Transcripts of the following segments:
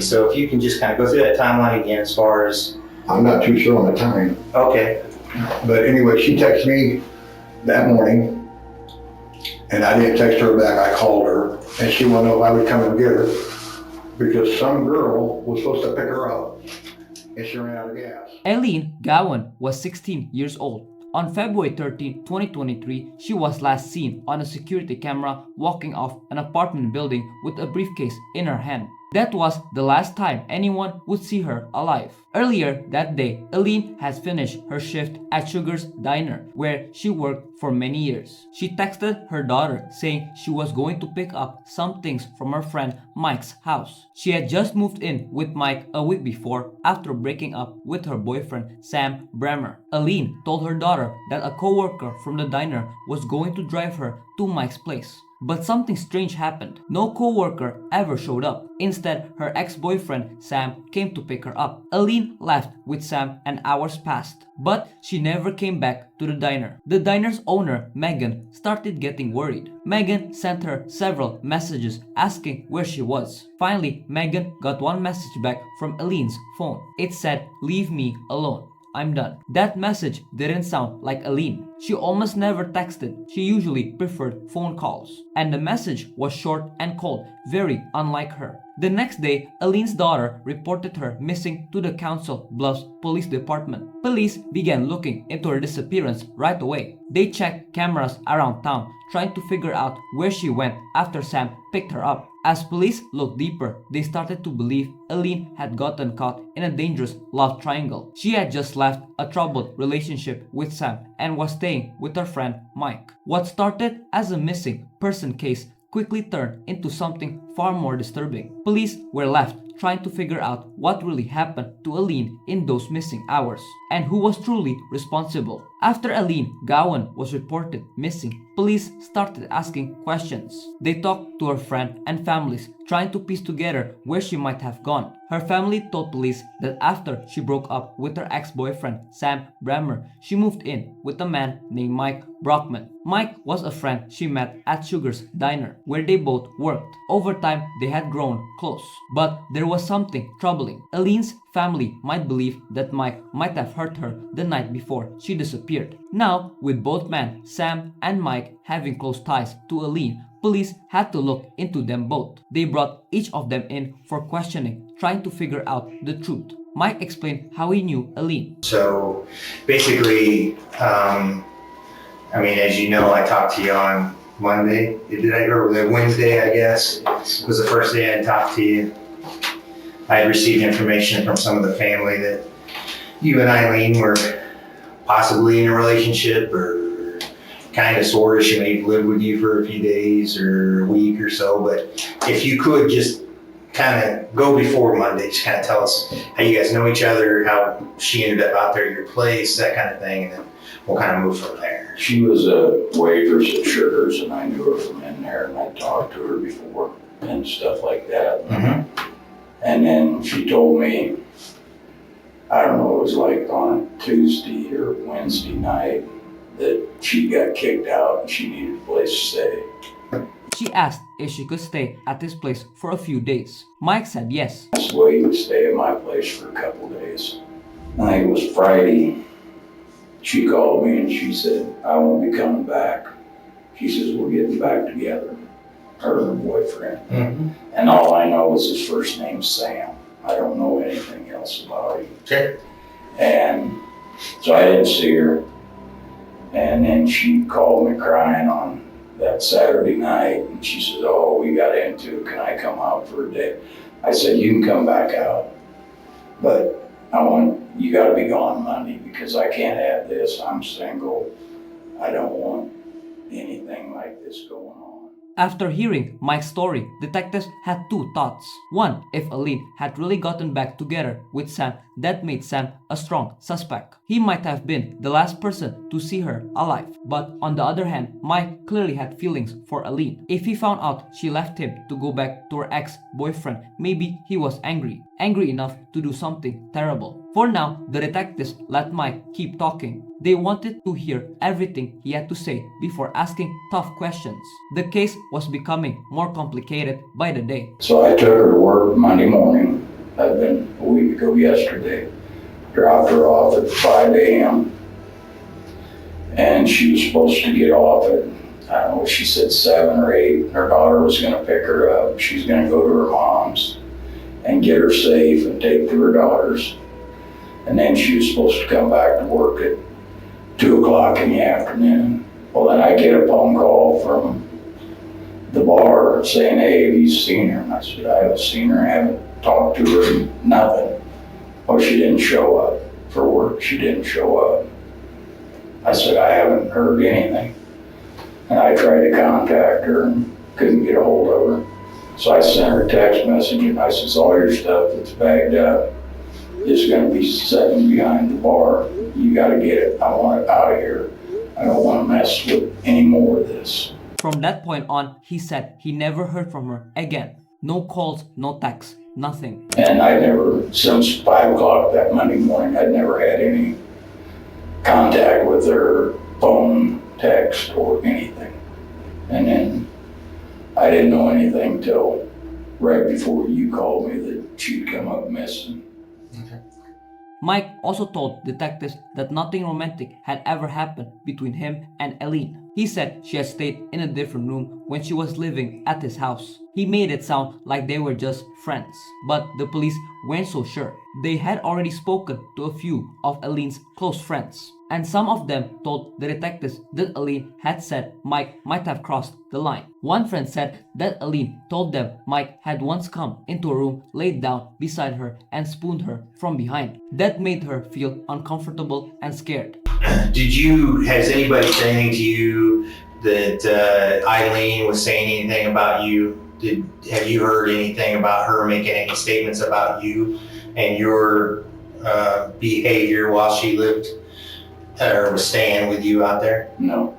So if you can just kind of go through that timeline again as far as... I'm not too sure on the time, Okay. but anyway, she texted me that morning, and I didn't text her back. I called her, and she wanted to know if I would come and get her because some girl was supposed to pick her up, and she ran out of gas. Illene Gowan was 16 years old. On February 13, 2023, she was last seen on a security camera walking off an apartment building with a briefcase in her hand. That was the last time anyone would see her alive. Earlier that day, Illene has finished her shift at Sugar's Diner, where she worked for many years. She texted her daughter saying she was going to pick up some things from her friend Mike's house. She had just moved in with Mike a week before after breaking up with her boyfriend Sam Bremer. Illene told her daughter that a co-worker from the diner was going to drive her to Mike's place. But something strange happened. No co-worker ever showed up. Instead, her ex-boyfriend Sam came to pick her up. Illene left with Sam and hours passed, but she never came back to the diner. The diner's owner, Megan, started getting worried. Megan sent her several messages asking where she was. Finally, Megan got one message back from Illeen's phone. It said, "Leave me alone. I'm done." That message didn't sound like Illene. She almost never texted. She usually preferred phone calls. And the message was short and cold, very unlike her. The next day, Illeen's daughter reported her missing to the Council Bluffs Police Department. Police began looking into her disappearance right away. They checked cameras around town, trying to figure out where she went after Sam picked her up. As police looked deeper, they started to believe Illene had gotten caught in a dangerous love triangle. She had just left a troubled relationship with Sam and was staying with her friend Mike. What started as a missing person case quickly turned into something far more disturbing. Police were left trying to figure out what really happened to Illene in those missing hours and who was truly responsible. After Illene Gowan was reported missing, police started asking questions. They talked to her friend and families, trying to piece together where she might have gone. Her family told police that after she broke up with her ex-boyfriend Sam Bremer, she moved in with a man named Mike Brockman. Mike was a friend she met at Sugar's Diner, where they both worked. Over time, they had grown close. But there was something troubling. Illeen's family might believe that Mike might have hurt her the night before she disappeared. Now, with both men, Sam and Mike, having close ties to Illene, police had to look into them both. They brought each of them in for questioning, trying to figure out the truth. Mike explained how he knew Illene. So basically, as you know, I talked to you on Monday. Or Wednesday, I guess, was the first day I talked to you. I had received information from some of the family that you and Eileen were possibly in a relationship, or kind of sort of. She may have lived with you for a few days or a week or so. But if you could just kind of go before Monday, just kind of tell us how you guys know each other, how she ended up out there at your place, that kind of thing, and then we'll kind of move from there. She was a waitress at Sugar's, and I knew her from in there, and I talked to her before and stuff like that. Mm-hmm. And then she told me, I don't know, it was like on a Tuesday or Wednesday night, that she got kicked out and she needed a place to stay. She asked if she could stay at his place for a few days. Mike said yes. So he would stay at my place for a couple of days. I think it was Friday. She called me and she said, I won't be coming back. She says, we're getting back together, her and her boyfriend. Mm-hmm. And all I know is his first name's Sam. I don't know anything else about him. Okay. And so I didn't see her. And then she called me crying on that Saturday night. And she said, oh, we got into it. Can I come out for a day? I said, you can come back out. But you gotta be gone Monday because I can't have this. I'm single. I don't want anything like this going on. After hearing Mike's story, detectives had two thoughts. One, if Illene had really gotten back together with Sam, that made Sam a strong suspect. He might have been the last person to see her alive. But on the other hand, Mike clearly had feelings for Illene. If he found out she left him to go back to her ex-boyfriend, maybe he was angry enough to do something terrible. For now, the detectives let Mike keep talking. They wanted to hear everything he had to say before asking tough questions. The case was becoming more complicated by the day. So I took her to work Monday morning. ago yesterday. Dropped her off at 5 a.m. And she was supposed to get off at, I don't know, she said 7 or 8. Her daughter was gonna pick her up. She's gonna go to her mom's and get her safe and take to her daughter's. And then she was supposed to come back to work at 2 o'clock in the afternoon. Well, then I get a phone call from the bar saying, hey, have you seen her? And I said, I haven't seen her, I haven't talked to her, nothing. Oh, she didn't show up for work, she didn't show up. I said, I haven't heard anything. And I tried to contact her and couldn't get a hold of her. So I sent her a text message and I said, all your stuff that's bagged up is gonna be sitting behind the bar. You gotta get it, I want it out of here. I don't wanna mess with any more of this. From that point on, he said he never heard from her again. No calls, no texts, nothing. And I never, since 5 o'clock that Monday morning, I'd never had any contact with her, phone, text, or anything. And then I didn't know anything till right before you called me that she'd come up missing. Mike also told detectives that nothing romantic had ever happened between him and Illene. He said she had stayed in a different room when she was living at his house. He made it sound like they were just friends, but the police weren't so sure. They had already spoken to a few of Illeen's close friends, and some of them told the detectives that Illene had said Mike might have crossed the line. One friend said that Illene told them Mike had once come into a room, laid down beside her, and spooned her from behind. That made her feel uncomfortable and scared. Has anybody said anything to you that Illene was saying anything about you? Have you heard anything about her making any statements about you and your behavior while she lived or was staying with you out there? No.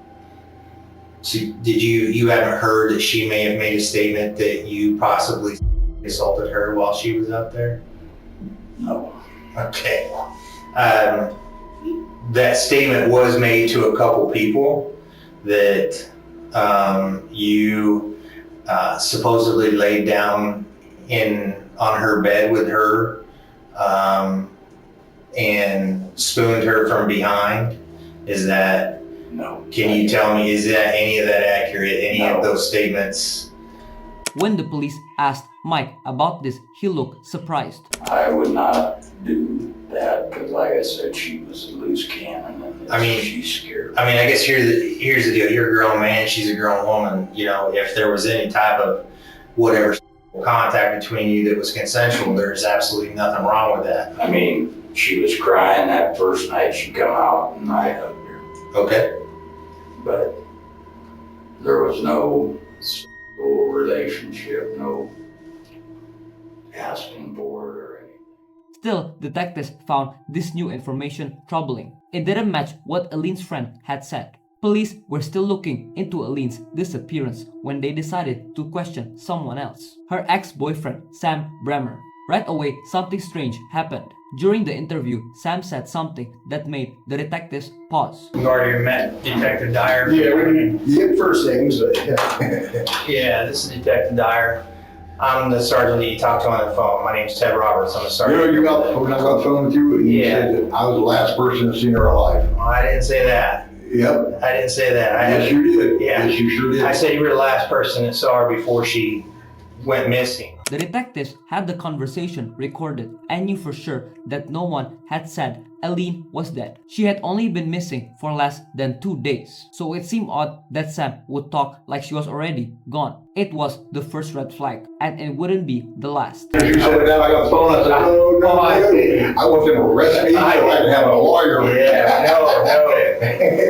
So you haven't heard that she may have made a statement that you possibly assaulted her while she was out there? No. Okay. That statement was made to a couple people that you supposedly laid down on her bed with her and spooned her from behind. Is that? No. Can you tell me, is that any of that accurate? Any No. of those statements? When the police asked Mike about this, he looked surprised. I would not do that because, like I said, she was a loose cannon and she's scared. I mean, I guess here's the deal. You're a grown man, she's a grown woman. You know, if there was any type of whatever contact between you that was consensual, there's absolutely nothing wrong with that. I mean, she was crying that first night she come out and I hugged her. Okay. But there was no relationship, no asking for it or anything. Still, detectives found this new information troubling. It didn't match what Illeen's friend had said. Police were still looking into Illeen's disappearance when they decided to question someone else. Her ex-boyfriend, Sam Bremer. Right away, something strange happened. During the interview, Sam said something that made the detectives pause. We've already met Detective Dyer. Yeah, we didn't get first names, but Yeah, this is Detective Dyer. I'm the sergeant that you talked to on the phone. My name's Ted Roberts. I'm a you know, sergeant. when I got on the phone with you, and you Yeah. said that I was the last person to see her alive. I didn't say that. Yep. I didn't say that. Yes, you did. Yeah. Yes, you sure did. I said you were the last person that saw her before she went missing. The detectives had the conversation recorded and knew for sure that no one had said Illene was dead. She had only been missing for less than 2 days. So it seemed odd that Sam would talk like she was already gone. It was the first red flag, and it wouldn't be the last. As you said that, I got the phone, I said, no, I want them to arrest me so I can have a lawyer.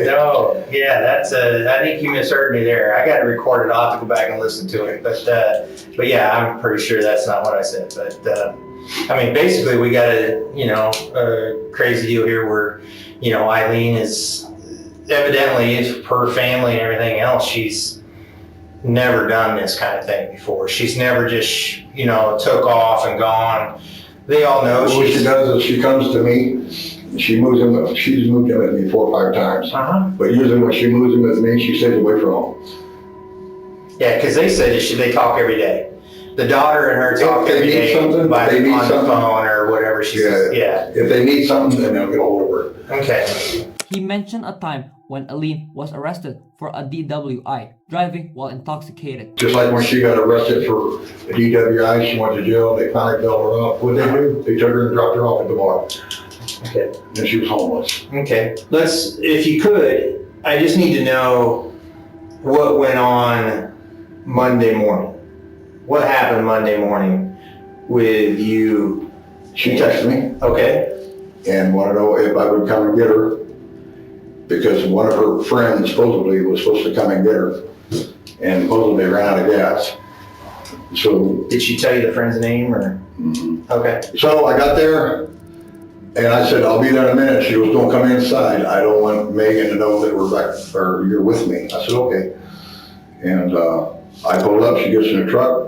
No. Yeah, I think you misheard me there. I got it recorded. I'll have to go back and listen to it. But yeah, I'm pretty sure that's not what I said. But I mean, basically, we got a crazy deal here where, Illene is evidently, her family and everything else, she's never done this kind of thing before. She's never just, took off and gone. They all know What she does is she comes to me, she's moved in with me 4 or 5 times. But usually when she moves in with me, she stays away from home. Yeah, because they said that they talk every day. The daughter and her talk If they every need day something, on they need the something. phone or whatever she says. Yeah. If they need something, then they'll get a hold of her. Okay. He mentioned a time when Illene was arrested for a DWI, driving while intoxicated. Just like when she got arrested for a DWI, she went to jail, they finally bailed her out. What'd they do? They took her and dropped her off at the bar. Okay. And she was homeless. Okay. If you could, I just need to know what went on Monday morning. What happened Monday morning with you? She texted me Okay. and wanted to know if I would come and get her, because one of her friends supposedly was supposed to come and get her, and supposedly ran out of gas. So, Did she tell you the friend's name or? Okay. so I got there, and I said, I'll be there in a minute. She goes, don't come inside. I don't want Megan to know that we're back, or you're with me. I said, okay. And I pulled up, she gets in the truck.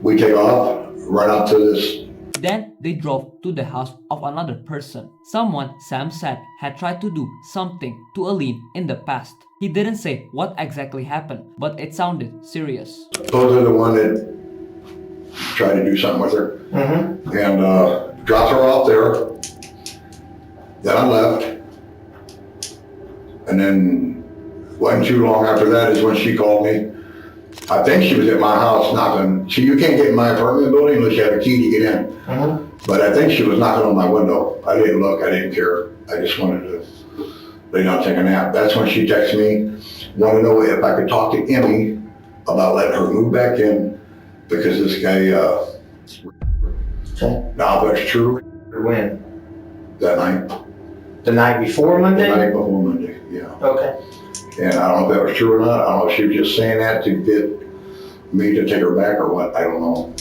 We take off, run out to this. Then they drove to the house of another person, someone Sam said had tried to do something to Illene in the past. He didn't say what exactly happened, but it sounded serious. Those are the one that tried to do something with her. And dropped her off there. Then I left. And then wasn't too long after that is when she called me. I think she was at my house knocking. You can't get in my apartment building unless you have a key to get in. But I think she was knocking on my window. I didn't look, I didn't care. I just wanted to lay down and take a nap. That's when she texted me, wanted to know if I could talk to Emmy about letting her move back in, because this guy, now if that's true, When? that night. The night before The Monday? night before Monday, yeah. Okay. And I don't know if that was true or not. I don't know if she was just saying that to get me to take her back or what. I don't know.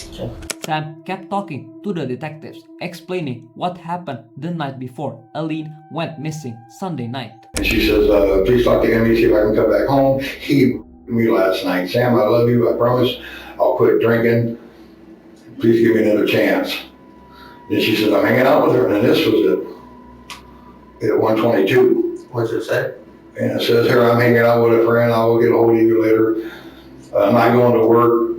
Sam kept talking to the detectives, explaining what happened the night before Illene went missing Sunday night. And she says, please talk to Emmy, see if I can come back home. He me last night. Sam, I love you. I promise I'll quit drinking. Please give me another chance. Then she says, I'm hanging out with her. And this was at 122. What's it say? And it says here, I'm hanging out with a friend. I will get a hold of you later. I'm not going to work.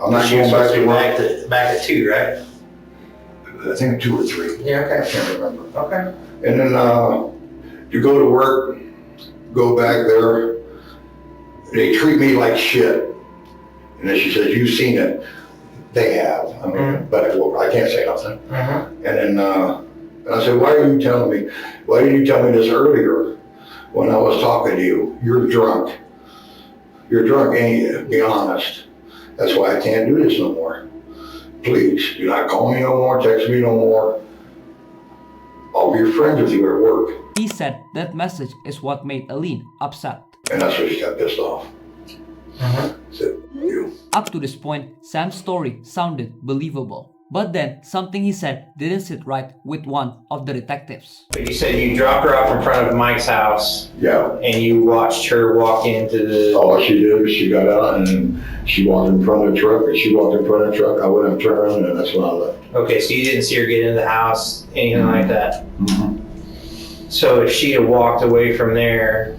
I'm not She going was back supposed to to be work. back at 2, right? I think 2 or 3. Yeah, I okay. can't remember. Okay. And then you go to work, go back there. They treat me like shit. And then she says, you've seen it. They have. I mean, but I can't say nothing. And then and I said, why are you telling me? Why didn't you tell me this earlier when I was talking to you? You're drunk. You're drunk, ain't you? Be honest. That's why I can't do this no more. Please, do not call me no more, text me no more. I'll be friends with you at work. He said that message is what made Illene upset. And that's where she got pissed off. Said, you. Up to this point, Sam's story sounded believable. But then, something he said didn't sit right with one of the detectives. But you said you dropped her off in front of Mike's house Yeah. and you watched her walk into the... All she did was she got out and then she walked in front of the truck, and she walked in front of the truck. I went up, turned around, and that's when I left. Okay, so you didn't see her get into the house, anything like that? So if she had walked away from there,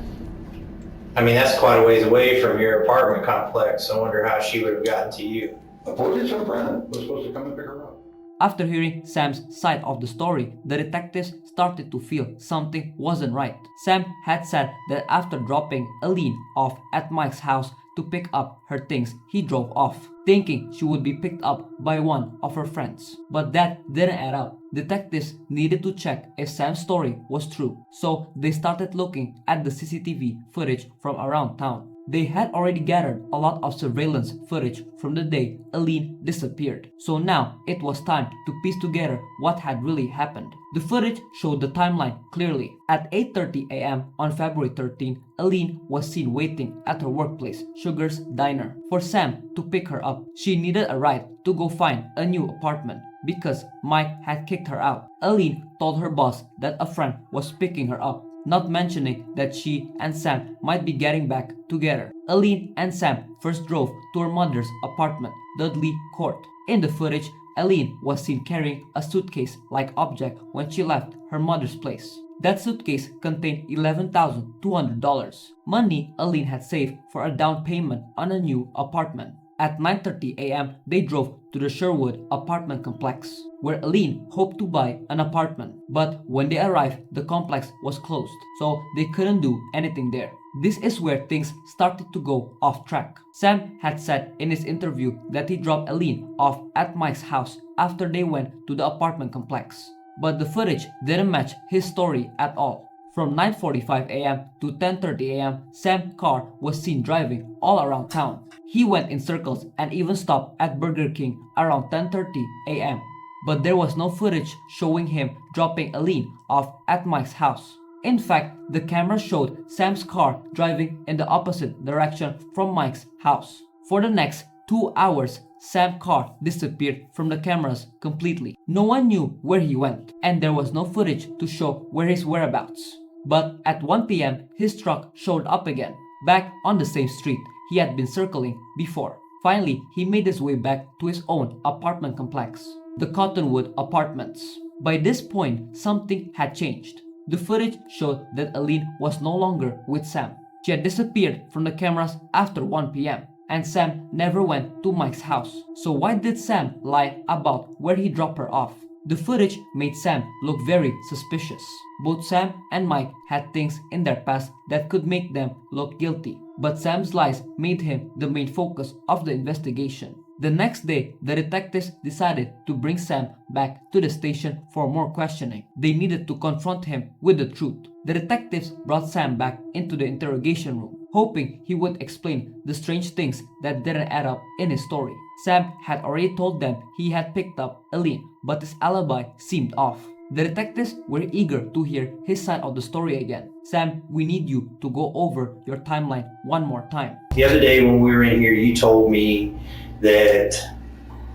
I mean, that's quite a ways away from your apartment complex. I wonder how she would have gotten to you. I told you some friend was supposed to come and pick her up. After hearing Sam's side of the story, the detectives started to feel something wasn't right. Sam had said that after dropping Illene off at Mike's house to pick up her things, he drove off, thinking she would be picked up by one of her friends. But that didn't add up. Detectives needed to check if Sam's story was true, so they started looking at the CCTV footage from around town. They had already gathered a lot of surveillance footage from the day Illene disappeared, so now it was time to piece together what had really happened. The footage showed the timeline clearly. At 8:30 a.m. on February 13, Illene was seen waiting at her workplace, Sugar's Diner, for Sam to pick her up. She needed a ride to go find a new apartment because Mike had kicked her out. Illene told her boss that a friend was picking her up, not mentioning that she and Sam might be getting back together. Illene and Sam first drove to her mother's apartment, Dudley Court. In the footage, Illene was seen carrying a suitcase-like object when she left her mother's place. That suitcase contained $11,200, money Illene had saved for a down payment on a new apartment. At 9:30 a.m., they drove to the Sherwood apartment complex, where Illene hoped to buy an apartment. But when they arrived, the complex was closed, so they couldn't do anything there. This is where things started to go off track. Sam had said in his interview that he dropped Illene off at Mike's house after they went to the apartment complex. But the footage didn't match his story at all. From 9:45 a.m. to 10:30 a.m., Sam's car was seen driving all around town. He went in circles and even stopped at Burger King around 10:30 a.m. But there was no footage showing him dropping Illene off at Mike's house. In fact, the camera showed Sam's car driving in the opposite direction from Mike's house. For the next 2 hours, Sam's car disappeared from the cameras completely. No one knew where he went, and there was no footage to show where his whereabouts. But at 1 p.m., his truck showed up again, back on the same street he had been circling before. Finally, he made his way back to his own apartment complex, the Cottonwood Apartments. By this point, something had changed. The footage showed that Illene was no longer with Sam. She had disappeared from the cameras after 1 p.m. and Sam never went to Mike's house. So why did Sam lie about where he dropped her off? The footage made Sam look very suspicious. Both Sam and Mike had things in their past that could make them look guilty, but Sam's lies made him the main focus of the investigation. The next day, the detectives decided to bring Sam back to the station for more questioning. They needed to confront him with the truth. The detectives brought Sam back into the interrogation room, hoping he would explain the strange things that didn't add up in his story. Sam had already told them he had picked up Illene, but his alibi seemed off. The detectives were eager to hear his side of the story again. Sam, we need you to go over your timeline one more time. The other day when we were in here, you told me that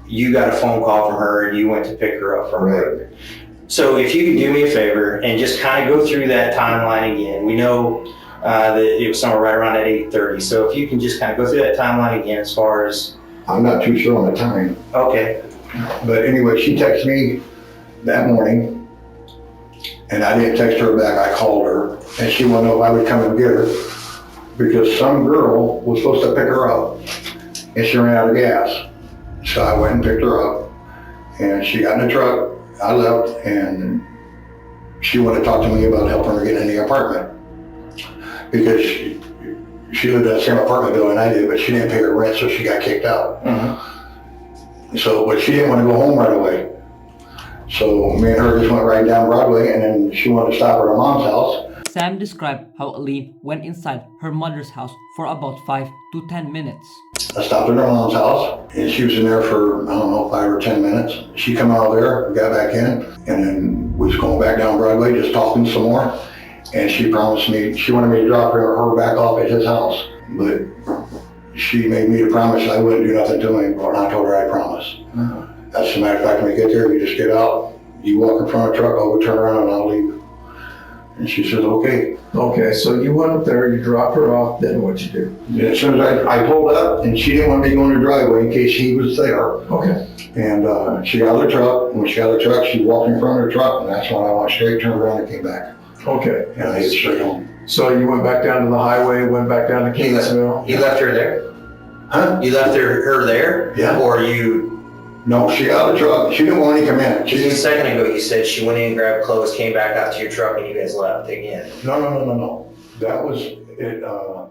you got a phone call from her and you went to pick her up from work. So if you could do me a favor and just kind of go through that timeline again. We know that it was somewhere right around at 8:30. So if you can just kind of go through that timeline again as far as... I'm not too sure on the time. Okay. But anyway, she texted me that morning, and I didn't text her back. I called her, and she wanted to know if I would come and get her because some girl was supposed to pick her up, and she ran out of gas. So I went and picked her up, and she got in the truck. I left, and she wanted to talk to me about helping her get in the apartment because she lived in the same apartment building I did, but she didn't pay her rent, so she got kicked out. So, but she didn't want to go home right away. So me and her just went right down Broadway, and then she wanted to stop at her mom's house. Sam described how Illene went inside her mother's house for about 5 to 10 minutes. I stopped at her mom's house, and she was in there for, I don't know, 5 or 10 minutes. She come out of there, got back in, and then we was going back down Broadway, just talking some more. And she promised me, she wanted me to drop her back off at his house. But she made me to promise I wouldn't do nothing to him, and I told her I promised. As a matter of fact, when we get there, we just get out, you walk in front of the truck, I'll go turn around and I'll leave. And she says, okay. Okay, so you went up there, you dropped her off, then what'd you do? And as soon as I pulled up, and she didn't want me to go in the driveway in case he was there. Okay. And she got out of the truck, and when she got out of the truck, she walked in front of the truck, and that's when I went straight, turned around and came back. Okay. And I hit straight home. So you went back down to the highway, went back down to Kingsville? You left her there? Huh? You left her there? Yeah. Or you... No, she got out of the truck, she didn't want me to come in. Just a second ago, you said she went in, grabbed clothes, came back out to your truck, and you guys left again. No. That was at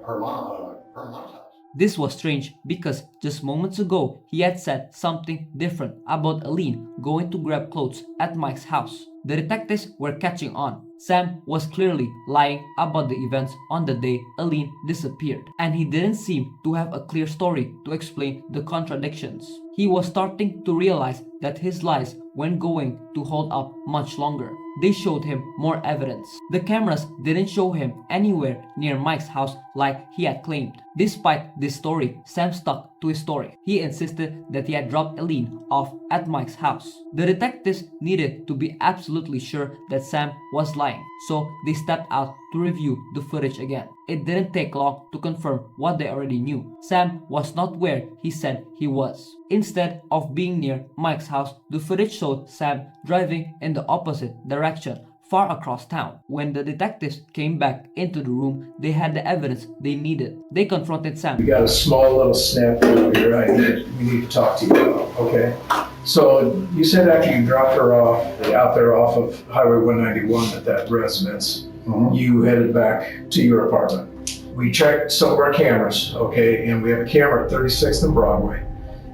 her mom's house. This was strange because just moments ago, he had said something different about Illene going to grab clothes at Mike's house. The detectives were catching on. Sam was clearly lying about the events on the day Illene disappeared, and he didn't seem to have a clear story to explain the contradictions. He was starting to realize that his lies weren't going to hold up much longer. They showed him more evidence. The cameras didn't show him anywhere near Mike's house like he had claimed. Despite this story, Sam stuck to his story. He insisted that he had dropped Illene off at Mike's house. The detectives needed to be absolutely sure that Sam was lying, so they stepped out to review the footage again. It didn't take long to confirm what they already knew. Sam was not where he said he was. Instead of being near Mike's house, the footage showed Sam driving in the opposite direction, far across town. When the detectives came back into the room, they had the evidence they needed. They confronted Sam. We got a small little snapshot here that we need to talk to you about, okay? So you said after you dropped her off, out there off of Highway 191 at that residence, you headed back to your apartment. We checked some of our cameras, okay, and we have a camera at 36th and Broadway,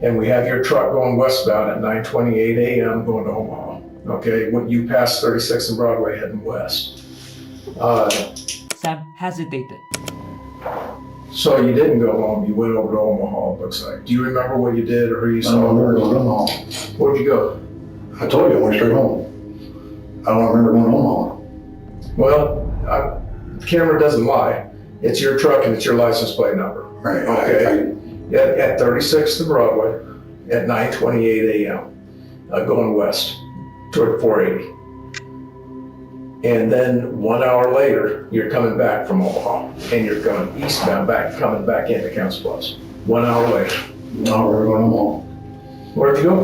and we have your truck going westbound at 9:28 a.m. going to Omaha, okay, when you pass 36th and Broadway heading west. Sam hesitated. So you didn't go home, you went over to Omaha, it looks like. Do you remember what you did or who you I saw? don't remember going home. Where'd you go? I told you I went straight home. I don't remember going home. Well, the camera doesn't lie. It's your truck and it's your license plate number. Right. Okay. At 36th and Broadway at 9:28 a.m. Going west toward 480. And then 1 hour later, you're coming back from Omaha and you're going eastbound coming back into Council Bluffs. 1 hour later. I don't remember going home. Where'd you go?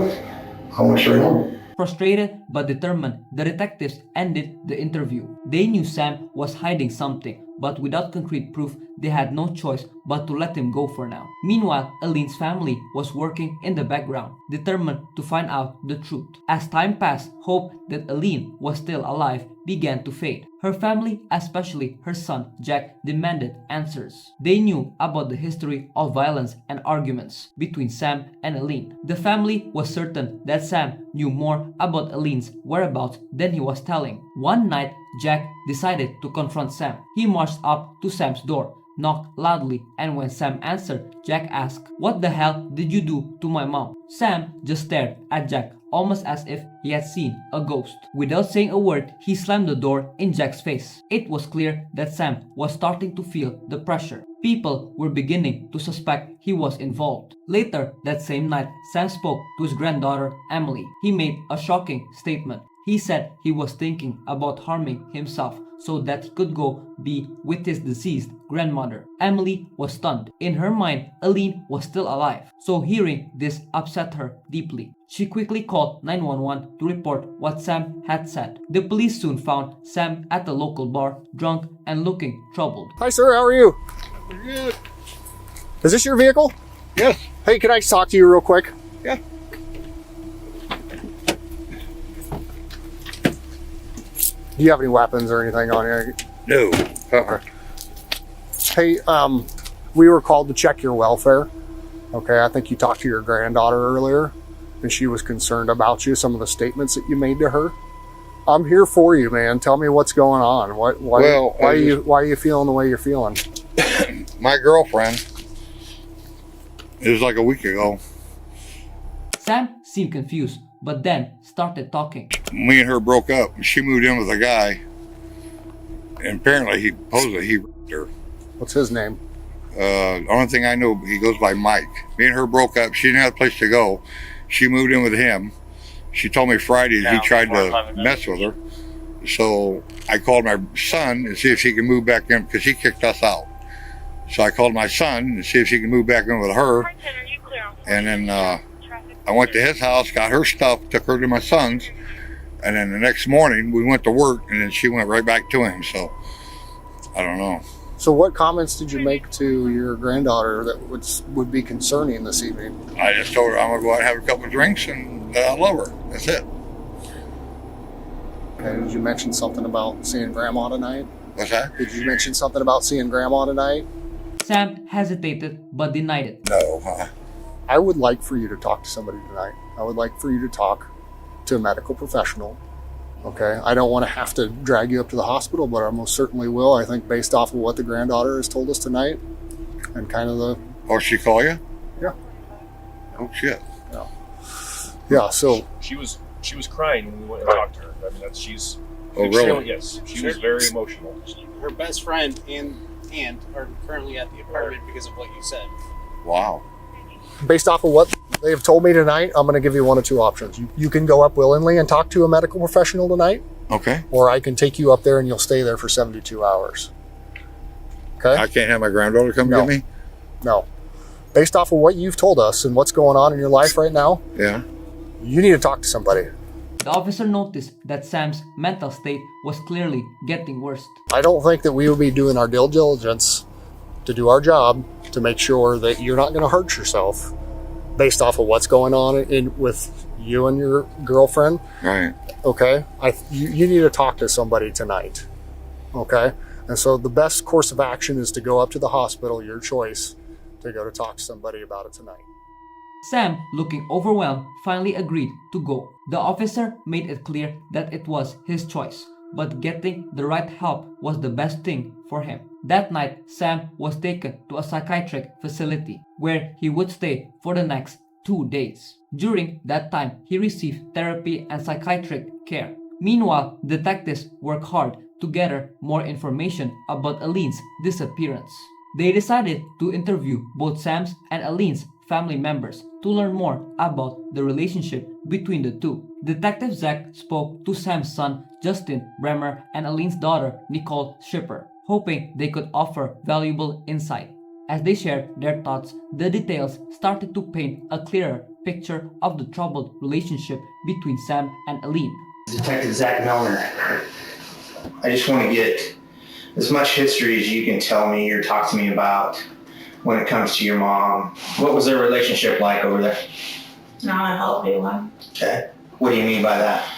I went straight home. Frustrated but determined, the detectives ended the interview. They knew Sam was hiding something, but without concrete proof, they had no choice but to let him go for now. Meanwhile, Illene's family was working in the background, determined to find out the truth. As time passed, hope that Illene was still alive began to fade. Her family, especially her son Jack, demanded answers. They knew about the history of violence and arguments between Sam and Illene. The family was certain that Sam knew more about Illene's whereabouts than he was telling. One night, Jack decided to confront Sam. He marched up to Sam's door, knocked loudly, and when Sam answered, Jack asked, "What the hell did you do to my mom?" Sam just stared at Jack, almost as if he had seen a ghost. Without saying a word, he slammed the door in Jack's face. It was clear that Sam was starting to feel the pressure. People were beginning to suspect he was involved. Later that same night, Sam spoke to his granddaughter, Emily. He made a shocking statement. He said he was thinking about harming himself so that he could go be with his deceased grandmother. Emily was stunned. In her mind, Illene was still alive, so hearing this upset her deeply. She quickly called 911 to report what Sam had said. The police soon found Sam at a local bar, drunk and looking troubled. Hi sir, how are you? Good. Is this your vehicle? Yes. Hey, can I talk to you real quick? Yeah. Do you have any weapons or anything on you? No. Hey, we were called to check your welfare. Okay, I think you talked to your granddaughter earlier, and she was concerned about you, some of the statements that you made to her. I'm here for you, man. Tell me what's going on. Why are you feeling the way you're feeling? My girlfriend, it was like a week ago. Sam seemed confused, but then started talking. Me and her broke up. She moved in with a guy, and apparently he raped her. What's his name? The only thing I know, he goes by Mike. Me and her broke up. She didn't have a place to go. She moved in with him. She told me Friday he tried to mess with her. So I called my son and see if he can move back in because he kicked us out. So I called my son and see if he can move back in with her. And then I went to his house, got her stuff, took her to my son's. And then the next morning we went to work and then she went right back to him. So I don't know. So what comments did you make to your granddaughter that would be concerning this evening? I just told her I'm gonna go out and have a couple of drinks and I love her. That's it. Okay, did you mention something about seeing grandma tonight? What's that? Did you mention something about seeing grandma tonight? Sam hesitated but denied it. No. I would like for you to talk to somebody tonight. I would like for you to talk to a medical professional. Okay, I don't want to have to drag you up to the hospital, but I most certainly will. I think based off of what the granddaughter has told us tonight and kind of the... Oh, she call you? Yeah. Oh, shit. Yeah, so... She was crying when we went and talked to her. I mean, she's Oh, extremely- really? Yes, she was very emotional. Her best friend and aunt are currently at the apartment because of what you said. Wow. based off of what they have told me tonight, I'm going to give you one of two options. You can go up willingly and talk to a medical professional tonight, Okay. or I can take you up there and you'll stay there for 72 hours. Okay? I can't have my granddaughter come No. get me? No. Based off of what you've told us and what's going on in your life right now, Yeah. you need to talk to somebody. the officer noticed that Sam's mental state was clearly getting worse. I don't think that we would be doing our due diligence to do our job to make sure that you're not going to hurt yourself based off of what's going on with you and your girlfriend. Right. Okay, you need to talk to somebody tonight. Okay, and so the best course of action is to go up to the hospital, your choice, to go to talk to somebody about it tonight. Sam, looking overwhelmed, finally agreed to go. The officer made it clear that it was his choice, but getting the right help was the best thing for him. That night, Sam was taken to a psychiatric facility where he would stay for the next 2 days. During that time, he received therapy and psychiatric care. Meanwhile, detectives worked hard to gather more information about Illene's disappearance. They decided to interview both Sam's and Illene's family members to learn more about the relationship between the two. Detective Zach spoke to Sam's son, Justin Bremer, and Illene's daughter, Nicole Schipper, hoping they could offer valuable insight. As they shared their thoughts, the details started to paint a clearer picture of the troubled relationship between Sam and Ilene. Detective Zach Melner, I just want to get as much history as you can tell me or talk to me about when it comes to your mom. What was their relationship like over there? Not a healthy one. Okay. What do you mean by that?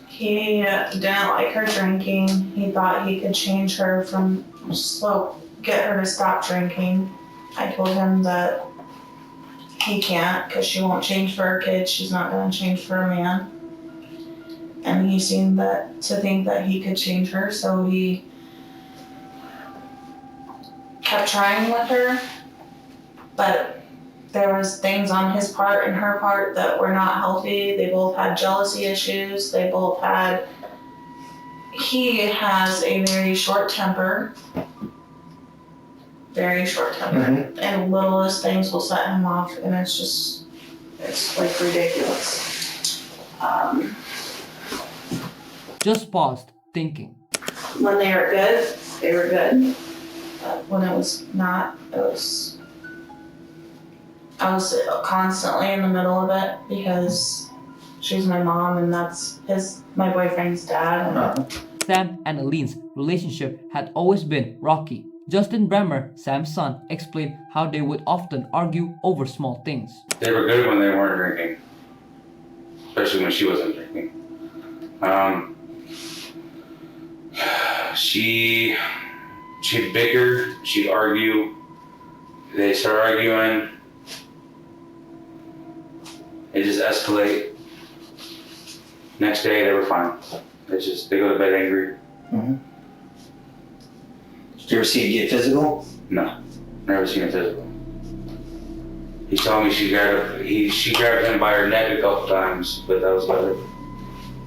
He didn't like her drinking. He thought he could change her get her to stop drinking. I told him that he can't because she won't change for her kids. She's not going to change for a man. And he seemed to think that he could change her, so he kept trying with her. But there was things on his part and her part that were not healthy. They both had jealousy issues. He has a very short temper. Mm-hmm. And littlest things will set him off, and it's like ridiculous. Just paused, thinking. When they were good, they were good. But when it was not, I was constantly in the middle of it because she's my mom and that's my boyfriend's dad. Sam and Illene's relationship had always been rocky. Justin Bremer, Sam's son, explained how they would often argue over small things. They were good when they weren't drinking, especially when she wasn't drinking. She'd bicker, she'd argue, they start arguing, it just escalate. Next day they were fine. They go to bed angry. Mm-hmm. Did you ever see it get physical? No, never seen it physical. He told me she grabbed him by her neck a couple times, but that was about it.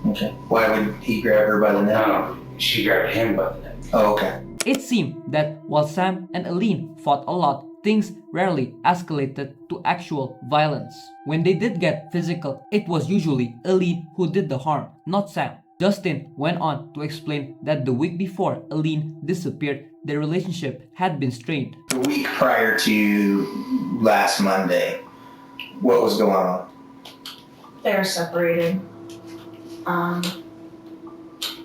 Okay. Why would he grab her by the neck? No, she grabbed him by the neck. Oh, okay. It seemed that while Sam and Ilene fought a lot, things rarely escalated to actual violence. When they did get physical, it was usually Ilene who did the harm, not Sam. Justin went on to explain that the week before Ilene disappeared, their relationship had been strained. The week prior to last Monday, what was going on? They were separated.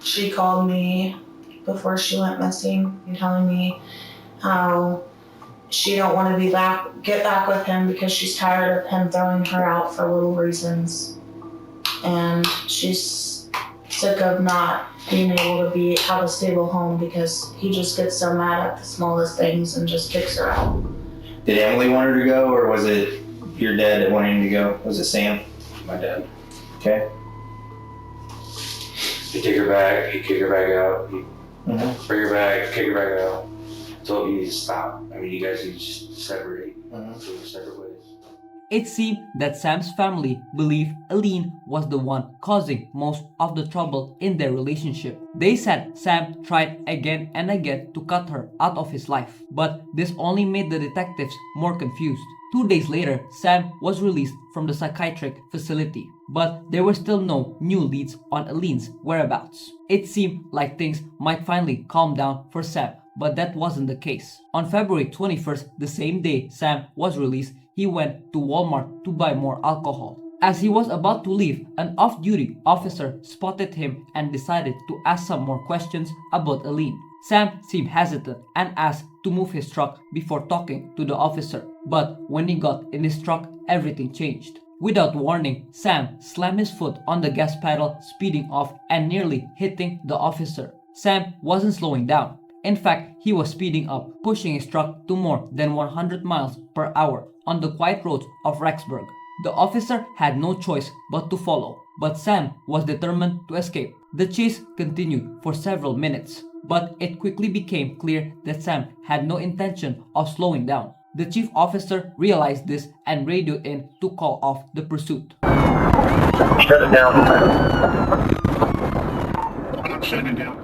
She called me before she went missing, telling me how she don't want to get back with him because she's tired of him throwing her out for little reasons, and she's sick of not being able to have a stable home because he just gets so mad at the smallest things and just kicks her out. Did Emily want her to go, or was it your dad that wanted him to go? Was it Sam? My dad. Okay. He'd take her back, he'd kick her back out, he'd bring her back, kick her back out. Told me to stop. I mean, you guys need to just separate. Go separate ways. It seemed that Sam's family believed Ilene was the one causing most of the trouble in their relationship. They said Sam tried again and again to cut her out of his life, but this only made the detectives more confused. 2 days later, Sam was released from the psychiatric facility, but there were still no new leads on Ilene's whereabouts. It seemed like things might finally calm down for Sam, but that wasn't the case. On February 21st, the same day Sam was released, he went to Walmart to buy more alcohol. As he was about to leave, an off-duty officer spotted him and decided to ask some more questions about Illene. Sam seemed hesitant and asked to move his truck before talking to the officer. But when he got in his truck, everything changed. Without warning, Sam slammed his foot on the gas pedal, speeding off and nearly hitting the officer. Sam wasn't slowing down. In fact, he was speeding up, pushing his truck to more than 100 miles per hour on the quiet roads of Rexburg. The officer had no choice but to follow, but Sam was determined to escape. The chase continued for several minutes, but it quickly became clear that Sam had no intention of slowing down. The chief officer realized this and radioed in to call off the pursuit. Shut it down. Shut it down.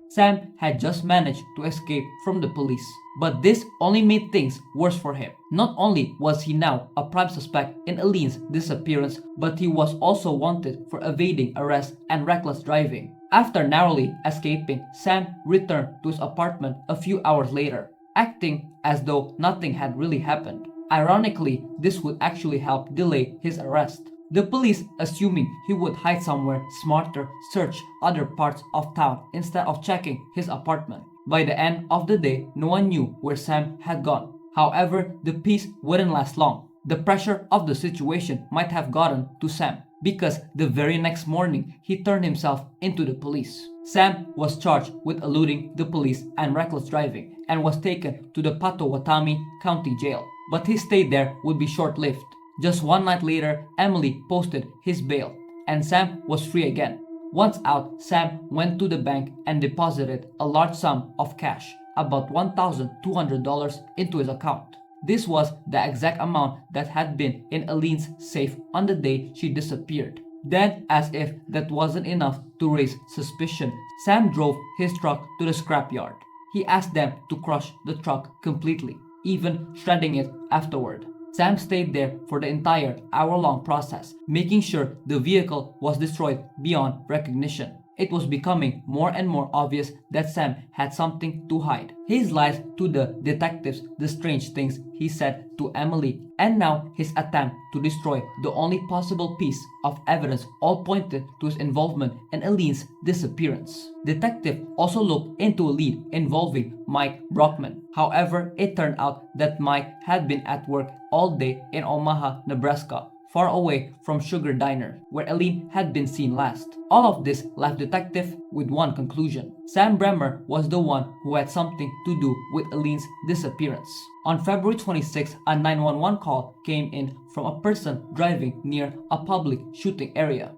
Sam had just managed to escape from the police, but this only made things worse for him. Not only was he now a prime suspect inIllene's disappearance, but he was also wanted for evading arrest and reckless driving. After narrowly escaping, Sam returned to his apartment a few hours later, acting as though nothing had really happened. Ironically, this would actually help delay his arrest. The police, assuming he would hide somewhere smarter, searched other parts of town instead of checking his apartment. By the end of the day, no one knew where Sam had gone. However, the peace wouldn't last long. The pressure of the situation might have gotten to Sam, because the very next morning, he turned himself into the police. Sam was charged with eluding the police and reckless driving and was taken to the Potawatomi County Jail. But his stay there would be short-lived. Just one night later, Emily posted his bail, and Sam was free again. Once out, Sam went to the bank and deposited a large sum of cash, about $1,200, into his account. This was the exact amount that had been in Illene's safe on the day she disappeared. Then, as if that wasn't enough to raise suspicion, Sam drove his truck to the scrapyard. He asked them to crush the truck completely, even shredding it afterward. Sam stayed there for the entire hour-long process, making sure the vehicle was destroyed beyond recognition. It was becoming more and more obvious that Sam had something to hide. His lies to the detectives, the strange things he said to Emily, and now his attempt to destroy the only possible piece of evidence all pointed to his involvement in Illene's disappearance. Detective also looked into a lead involving Mike Brockman. However, it turned out that Mike had been at work all day in Omaha, Nebraska, far away from Sugar Diner, where Illene had been seen last. All of this left detective with one conclusion. Sam Bremer was the one who had something to do with Illene's disappearance. On February 26, a 911 call came in from a person driving near a public shooting area.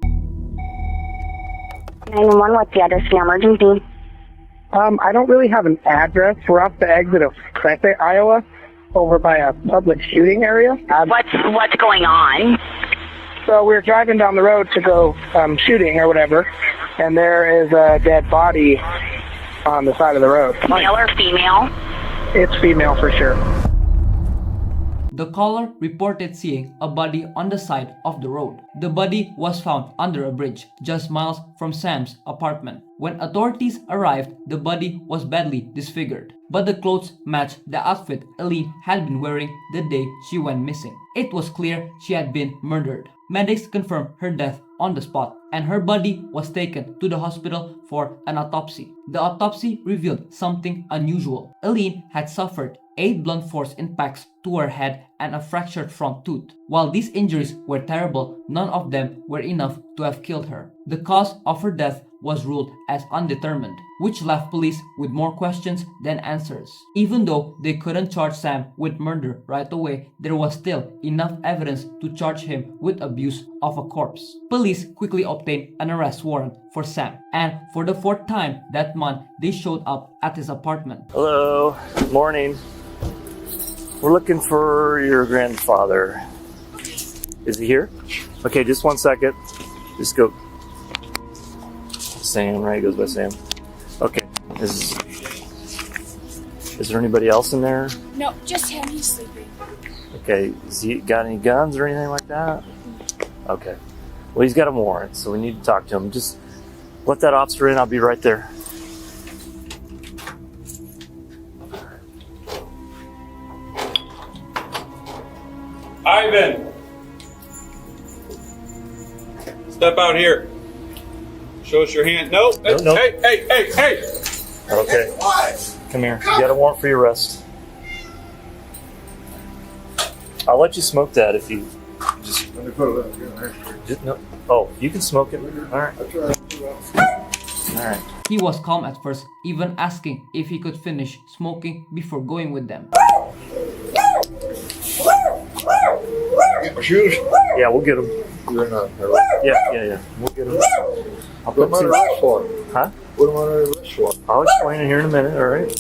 911, what's the address for your emergency? I don't really have an address. We're off the exit of Crete, Iowa, over by a public shooting area. What's going on? So we're driving down the road to go shooting or whatever, and there is a dead body on the side of the road. Male or female? It's female for sure. The caller reported seeing a body on the side of the road. The body was found under a bridge, just miles from Sam's apartment. When authorities arrived, the body was badly disfigured, but the clothes matched the outfit Illene had been wearing the day she went missing. It was clear she had been murdered. Medics confirmed her death on the spot, and her body was taken to the hospital for an autopsy. The autopsy revealed something unusual. Illene had suffered 8 blunt force impacts to her head and a fractured front tooth. While these injuries were terrible, none of them were enough to have killed her. The cause of her death was ruled as undetermined, which left police with more questions than answers. Even though they couldn't charge Sam with murder right away, there was still enough evidence to charge him with abuse of a corpse. Police quickly obtained an arrest warrant for Sam, and for the 4th time that month, they showed up at his apartment. Hello, morning. We're looking for your grandfather. Is he here? Okay, just 1 second. Just go. Sam, right? He goes by Sam. Okay. Is there anybody else in there? No, just him. He's sleeping. Okay. Has he got any guns or anything like that? Okay. Well, he's got a warrant, so we need to talk to him. Just let that officer in. I'll be right there. Ivan! Step out here. Show us your hand. No. No, no. Hey. Okay. Come here. You got a warrant for your arrest. I'll let you smoke that if you just. Let me put it up. Just no. Oh, you can smoke it. All right. All right. He was calm at first, even asking if he could finish smoking before going with them. Get my shoes. Yeah, we'll get him. You're not. Yeah. We'll get him. I'll What am I put under arrest for? Huh? What am I under arrest for? I'll explain it here in a minute. All right.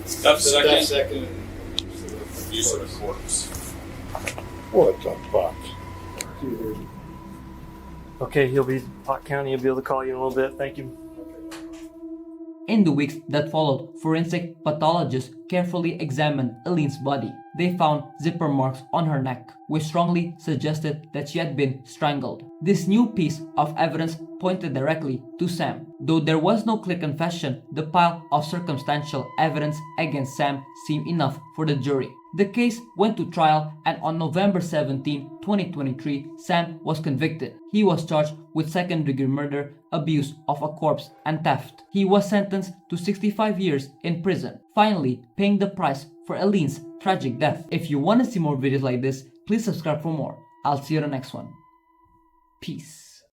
Step second. Use of a corpse. What the fuck? Okay, he'll be Pot County. He'll be able to call you in a little bit. Thank you. In the weeks that followed, forensic pathologists carefully examined Illene's body. They found zipper marks on her neck, which strongly suggested that she had been strangled. This new piece of evidence pointed directly to Sam. Though there was no clear confession, the pile of circumstantial evidence against Sam seemed enough for the jury. The case went to trial, and on November 17, 2023, Sam was convicted. He was charged with second-degree murder, abuse of a corpse, and theft. He was sentenced to 65 years in prison, finally paying the price for Illene's tragic death. If you want to see more videos like this, please subscribe for more. I'll see you in the next one. Peace.